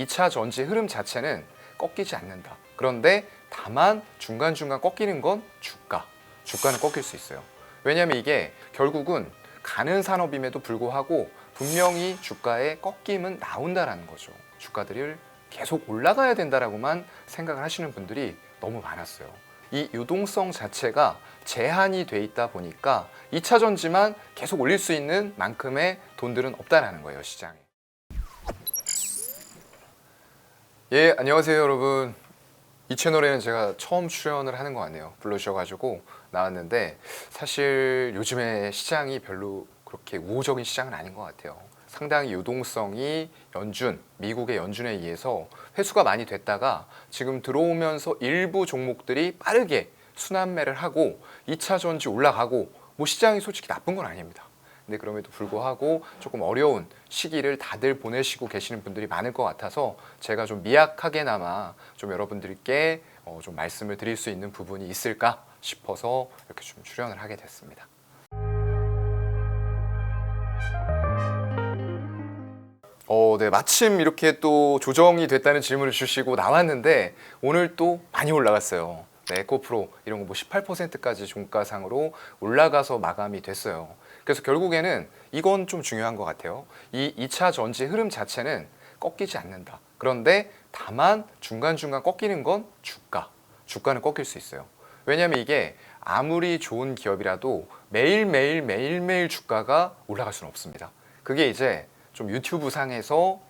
2차 전지 흐름 자체는 꺾이지 않는다. 그런데 다만 중간중간 꺾이는 건 주가는 꺾일 수 있어요. 왜냐하면 이게 결국은 가는 산업임에도 불구하고 분명히 주가에 꺾임은 나온다라는 거죠. 주가들을 계속 올라가야 된다라고만 생각을 하시는 분들이 너무 많았어요. 이 유동성 자체가 제한이 돼 있다 보니까 2차 전지만 계속 올릴 수 있는 만큼의 돈들은 없다라는 거예요, 시장에. 예, 안녕하세요, 여러분. 이 채널에는 제가 처음 출연을 하는 것 같네요. 불러주셔가지고 나왔는데 사실 요즘에 시장이 별로 그렇게 우호적인 시장은 아닌 것 같아요. 상당히 유동성이 미국의 연준에 의해서 회수가 많이 됐다가 지금 들어오면서 일부 종목들이 빠르게 순환매를 하고 2차 전지 올라가고 뭐 시장이 솔직히 나쁜 건 아닙니다. 근데 그럼에도 불구하고 조금 어려운 시기를 다들 보내시고 계시는 분들이 많을 것 같아서 제가 좀 미약하게나마 좀 여러분들께 좀 말씀을 드릴 수 있는 부분이 있을까 싶어서 이렇게 좀 출연을 하게 됐습니다. 네, 마침 이렇게 또 조정이 됐다는 질문을 주시고 나왔는데 오늘 또 많이 올라갔어요. 네, 에코프로 이런 거 뭐 18%까지 종가상으로 올라가서 마감이 됐어요. 그래서 결국에는 이건 좀 중요한 것 같아요. 이 2차 전지 흐름 자체는 꺾이지 않는다. 그런데 다만 중간중간 꺾이는 건 주가는 꺾일 수 있어요. 왜냐하면 이게 아무리 좋은 기업이라도 매일매일 주가가 올라갈 수는 없습니다. 그게 이제 좀 유튜브 상에서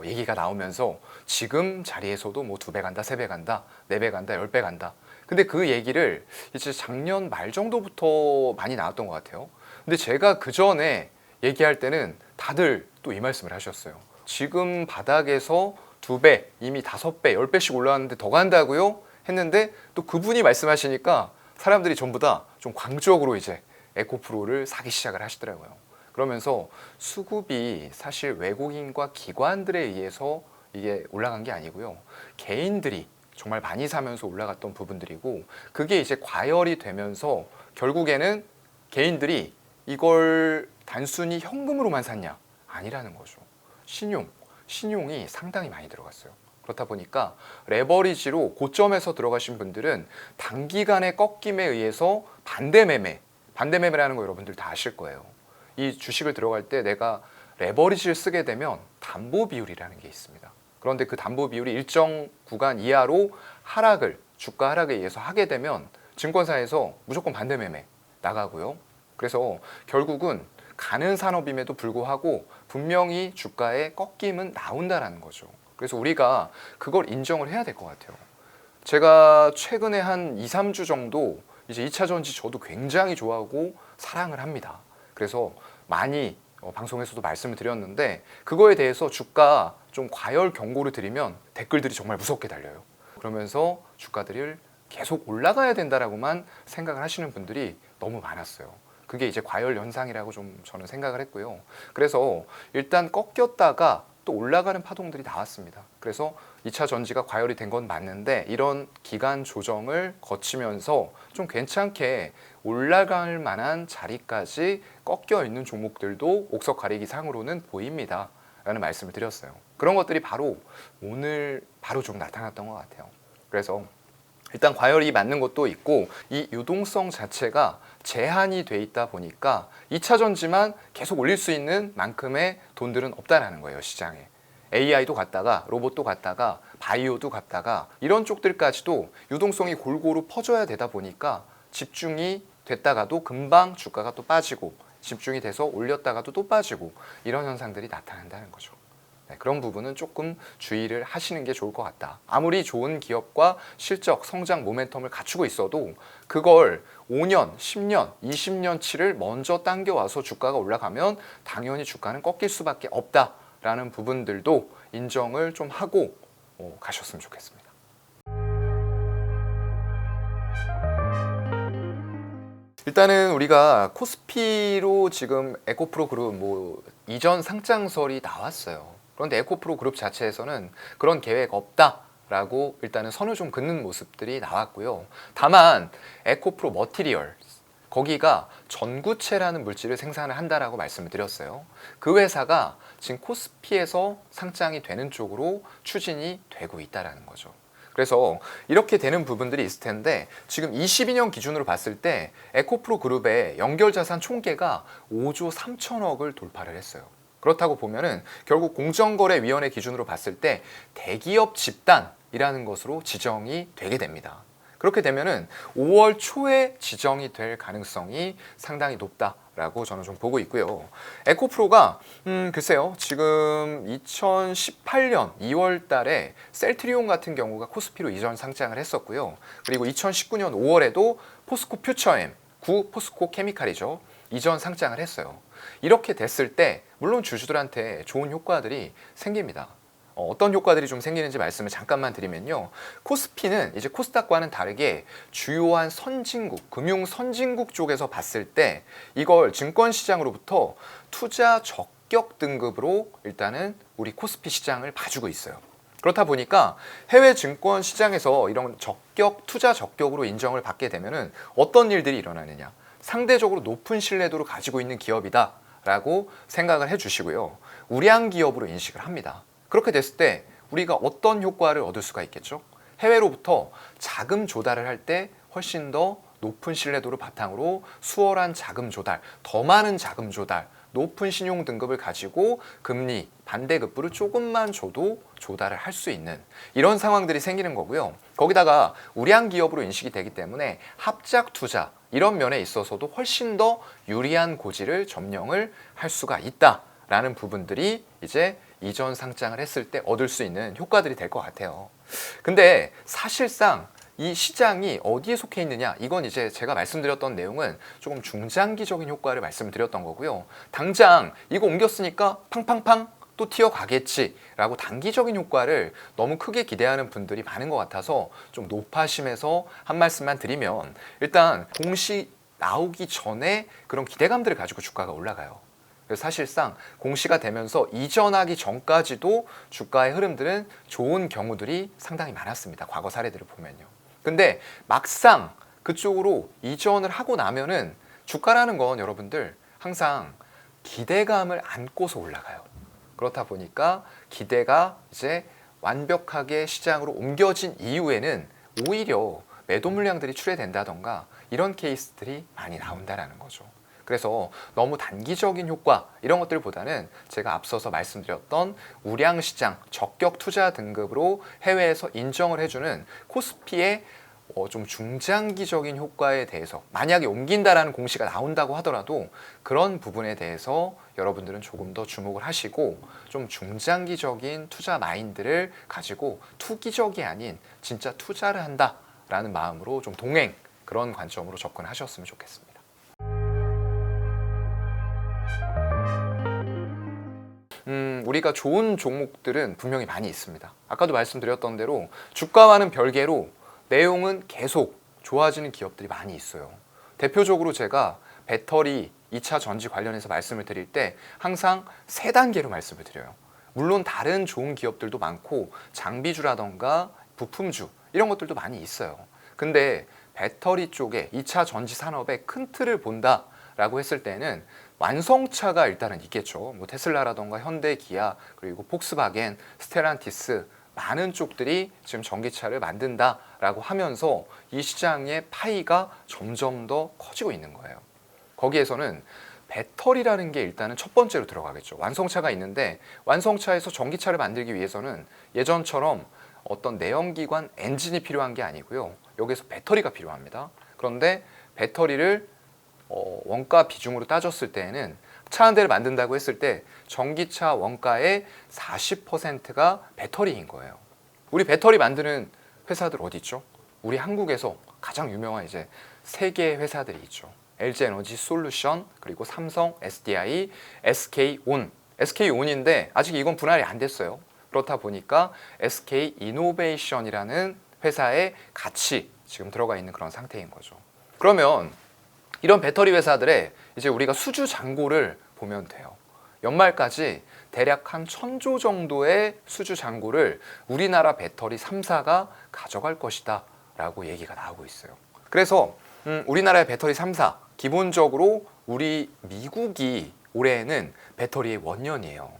얘기가 나오면서 지금 자리에서도 뭐 2배 간다, 3배 간다, 4배 간다, 10배 간다. 근데 그 얘기를 이제 작년 말 정도부터 많이 나왔던 것 같아요. 근데 제가 그 전에 얘기할 때는 다들 또 이 말씀을 하셨어요. 지금 바닥에서 2배, 이미 5배, 10배씩 올라왔는데 더 간다고요? 했는데 또 그분이 말씀하시니까 사람들이 전부 다 좀 광적으로 이제 에코프로를 사기 시작을 하시더라고요. 그러면서 수급이 사실 외국인과 기관들에 의해서 이게 올라간 게 아니고요. 개인들이 정말 많이 사면서 올라갔던 부분들이고 그게 이제 과열이 되면서 결국에는 개인들이 이걸 단순히 현금으로만 샀냐? 아니라는 거죠. 신용이 상당히 많이 들어갔어요. 그렇다 보니까 레버리지로 고점에서 들어가신 분들은 단기간의 꺾임에 의해서 반대매매라는 거 여러분들 다 아실 거예요. 이 주식을 들어갈 때 내가 레버리지를 쓰게 되면 담보 비율이라는 게 있습니다. 그런데 그 담보 비율이 일정 구간 이하로 주가 하락에 의해서 하게 되면 증권사에서 무조건 반대매매 나가고요. 그래서 결국은 가는 산업임에도 불구하고 분명히 주가에 꺾임은 나온다라는 거죠. 그래서 우리가 그걸 인정을 해야 될 것 같아요. 제가 최근에 한 2, 3주 정도 이제 2차 전지 저도 굉장히 좋아하고 사랑을 합니다. 그래서 많이 방송에서도 말씀을 드렸는데 그거에 대해서 주가 좀 과열 경고를 드리면 댓글들이 정말 무섭게 달려요. 그러면서 주가들을 계속 올라가야 된다라고만 생각을 하시는 분들이 너무 많았어요. 그게 이제 과열 현상이라고 좀 저는 생각을 했고요. 그래서 일단 꺾였다가 또 올라가는 파동들이 나왔습니다. 그래서 2차 전지가 과열이 된 건 맞는데 이런 기간 조정을 거치면서 좀 괜찮게 올라갈 만한 자리까지 꺾여 있는 종목들도 옥석 가리기 상으로는 보입니다. 라는 말씀을 드렸어요. 그런 것들이 오늘 좀 나타났던 것 같아요. 그래서 일단 과열이 맞는 것도 있고 이 유동성 자체가 제한이 돼 있다 보니까 2차 전지만 계속 올릴 수 있는 만큼의 돈들은 없다라는 거예요, 시장에. AI도 갔다가 로봇도 갔다가 바이오도 갔다가 이런 쪽들까지도 유동성이 골고루 퍼져야 되다 보니까 집중이 됐다가도 금방 주가가 또 빠지고 집중이 돼서 올렸다가도 또 빠지고 이런 현상들이 나타난다는 거죠. 네, 그런 부분은 조금 주의를 하시는 게 좋을 것 같다. 아무리 좋은 기업과 실적, 성장, 모멘텀을 갖추고 있어도 그걸 5년, 10년, 20년치를 먼저 당겨와서 주가가 올라가면 당연히 주가는 꺾일 수밖에 없다라는 부분들도 인정을 좀 하고 가셨으면 좋겠습니다. 일단은 우리가 코스피로 지금 에코프로 그룹 이전 상장설이 나왔어요. 그런데 에코프로 그룹 자체에서는 그런 계획 없다라고 일단은 선을 좀 긋는 모습들이 나왔고요. 다만 에코프로 머티리얼 거기가 전구체라는 물질을 생산을 한다라고 말씀을 드렸어요. 그 회사가 지금 코스피에서 상장이 되는 쪽으로 추진이 되고 있다는 거죠. 그래서 이렇게 되는 부분들이 있을 텐데 지금 22년 기준으로 봤을 때 에코프로 그룹의 연결자산 총계가 5조 3천억을 돌파를 했어요. 그렇다고 보면은 결국 공정거래위원회 기준으로 봤을 때 대기업 집단이라는 것으로 지정이 되게 됩니다. 그렇게 되면은 5월 초에 지정이 될 가능성이 상당히 높다라고 저는 좀 보고 있고요. 에코프로가 글쎄요, 지금 2018년 2월 달에 셀트리온 같은 경우가 코스피로 이전 상장을 했었고요. 그리고 2019년 5월에도 포스코 퓨처엠, 구 포스코 케미칼이죠. 이전 상장을 했어요. 이렇게 됐을 때 물론 주주들한테 좋은 효과들이 생깁니다. 어떤 효과들이 좀 생기는지 말씀을 잠깐만 드리면요. 코스피는 이제 코스닥과는 다르게 주요한 선진국, 금융 선진국 쪽에서 봤을 때 이걸 증권시장으로부터 투자 적격 등급으로 일단은 우리 코스피 시장을 봐주고 있어요. 그렇다 보니까 해외 증권 시장에서 이런 적격, 투자 적격으로 인정을 받게 되면은 어떤 일들이 일어나느냐. 상대적으로 높은 신뢰도를 가지고 있는 기업이다 라고 생각을 해주시고요. 우량 기업으로 인식을 합니다. 그렇게 됐을 때 우리가 어떤 효과를 얻을 수가 있겠죠? 해외로부터 자금 조달을 할 때 훨씬 더 높은 신뢰도를 바탕으로 수월한 자금 조달, 더 많은 자금 조달, 높은 신용 등급을 가지고 금리, 반대급부를 조금만 줘도 조달을 할 수 있는 이런 상황들이 생기는 거고요. 거기다가 우량 기업으로 인식이 되기 때문에 합작 투자 이런 면에 있어서도 훨씬 더 유리한 고지를 점령을 할 수가 있다라는 부분들이 이제 이전 상장을 했을 때 얻을 수 있는 효과들이 될 것 같아요. 근데 사실상 이 시장이 어디에 속해 있느냐, 이건 이제 제가 말씀드렸던 내용은 조금 중장기적인 효과를 말씀드렸던 거고요. 당장 이거 옮겼으니까 팡팡팡 또 튀어가겠지라고 단기적인 효과를 너무 크게 기대하는 분들이 많은 것 같아서 좀 노파심에서 한 말씀만 드리면, 일단 공시 나오기 전에 그런 기대감들을 가지고 주가가 올라가요. 그래서 사실상 공시가 되면서 이전하기 전까지도 주가의 흐름들은 좋은 경우들이 상당히 많았습니다. 과거 사례들을 보면요. 근데 막상 그쪽으로 이전을 하고 나면은 주가라는 건 여러분들 항상 기대감을 안고서 올라가요. 그렇다 보니까 기대가 이제 완벽하게 시장으로 옮겨진 이후에는 오히려 매도 물량들이 출회된다던가 이런 케이스들이 많이 나온다라는 거죠. 그래서 너무 단기적인 효과 이런 것들보다는 제가 앞서서 말씀드렸던 우량시장, 적격 투자 등급으로 해외에서 인정을 해주는 코스피의 좀 중장기적인 효과에 대해서 만약에 옮긴다라는 공시가 나온다고 하더라도 그런 부분에 대해서 여러분들은 조금 더 주목을 하시고 좀 중장기적인 투자 마인드를 가지고 투기적이 아닌 진짜 투자를 한다라는 마음으로 좀 동행, 그런 관점으로 접근하셨으면 좋겠습니다. 우리가 좋은 종목들은 분명히 많이 있습니다. 아까도 말씀드렸던 대로 주가와는 별개로 내용은 계속 좋아지는 기업들이 많이 있어요. 대표적으로 제가 배터리 2차 전지 관련해서 말씀을 드릴 때 항상 3단계로 말씀을 드려요. 물론 다른 좋은 기업들도 많고 장비주라던가 부품주 이런 것들도 많이 있어요. 근데 배터리 쪽에 2차 전지 산업의 큰 틀을 본다라고 했을 때는 완성차가 일단은 있겠죠. 뭐 테슬라라던가 현대, 기아, 그리고 폭스바겐, 스텔란티스 많은 쪽들이 지금 전기차를 만든다라고 하면서 이 시장의 파이가 점점 더 커지고 있는 거예요. 거기에서는 배터리라는 게 일단은 첫 번째로 들어가겠죠. 완성차가 있는데 완성차에서 전기차를 만들기 위해서는 예전처럼 어떤 내연기관 엔진이 필요한 게 아니고요. 여기서 배터리가 필요합니다. 그런데 배터리를 원가 비중으로 따졌을 때에는 차 한 대를 만든다고 했을 때 전기차 원가의 40%가 배터리인 거예요. 우리 배터리 만드는 회사들 어디 있죠? 우리 한국에서 가장 유명한 이제 3개의 회사들이 있죠. LG에너지 솔루션, 그리고 삼성, SDI, SK온. SK온인데 아직 이건 분할이 안 됐어요. 그렇다 보니까 SK이노베이션이라는 회사에 같이 지금 들어가 있는 그런 상태인 거죠. 그러면 이런 배터리 회사들의 이제 우리가 수주 잔고를 보면 돼요. 연말까지 대략 한 1000조 정도의 수주 잔고를 우리나라 배터리 3사가 가져갈 것이다 라고 얘기가 나오고 있어요. 그래서 우리나라의 배터리 3사 기본적으로 우리 미국이 올해는 배터리의 원년이에요.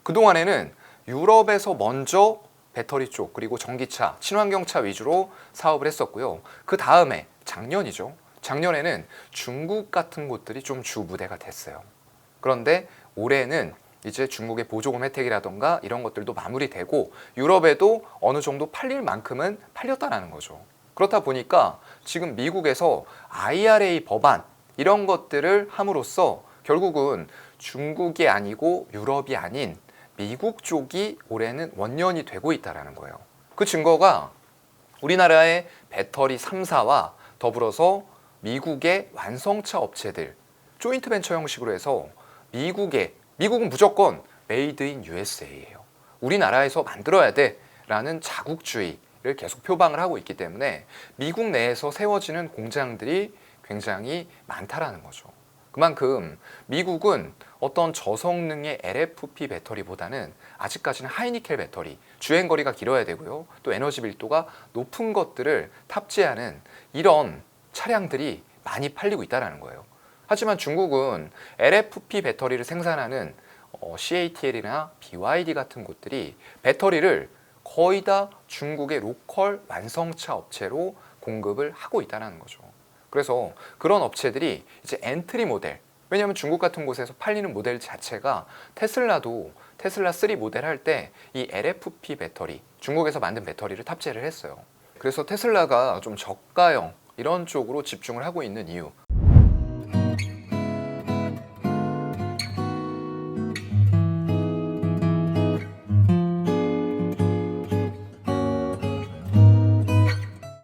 그동안에는 유럽에서 먼저 배터리 쪽 그리고 전기차, 친환경차 위주로 사업을 했었고요. 그 다음에 작년이죠. 작년에는 중국 같은 곳들이 좀 주 무대가 됐어요. 그런데 올해는 이제 중국의 보조금 혜택이라던가 이런 것들도 마무리되고 유럽에도 어느 정도 팔릴 만큼은 팔렸다라는 거죠. 그렇다 보니까 지금 미국에서 IRA 법안 이런 것들을 함으로써 결국은 중국이 아니고 유럽이 아닌 미국 쪽이 올해는 원년이 되고 있다는 거예요. 그 증거가 우리나라의 배터리 3사와 더불어서 미국의 완성차 업체들 조인트 벤처 형식으로 해서 미국은 무조건 메이드 인 USA예요. 우리나라에서 만들어야 돼라는 자국주의를 계속 표방을 하고 있기 때문에 미국 내에서 세워지는 공장들이 굉장히 많다라는 거죠. 그만큼 미국은 어떤 저성능의 LFP 배터리보다는 아직까지는 하이니켈 배터리, 주행거리가 길어야 되고요. 또 에너지 밀도가 높은 것들을 탑재하는 이런 차량들이 많이 팔리고 있다는 거예요. 하지만 중국은 LFP 배터리를 생산하는 CATL이나 BYD 같은 곳들이 배터리를 거의 다 중국의 로컬 완성차 업체로 공급을 하고 있다는 거죠. 그래서 그런 업체들이 이제 엔트리 모델, 왜냐하면 중국 같은 곳에서 팔리는 모델 자체가 테슬라도 테슬라 3 모델 할 때 이 LFP 배터리, 중국에서 만든 배터리를 탑재를 했어요. 그래서 테슬라가 좀 저가형 이런 쪽으로 집중을 하고 있는 이유,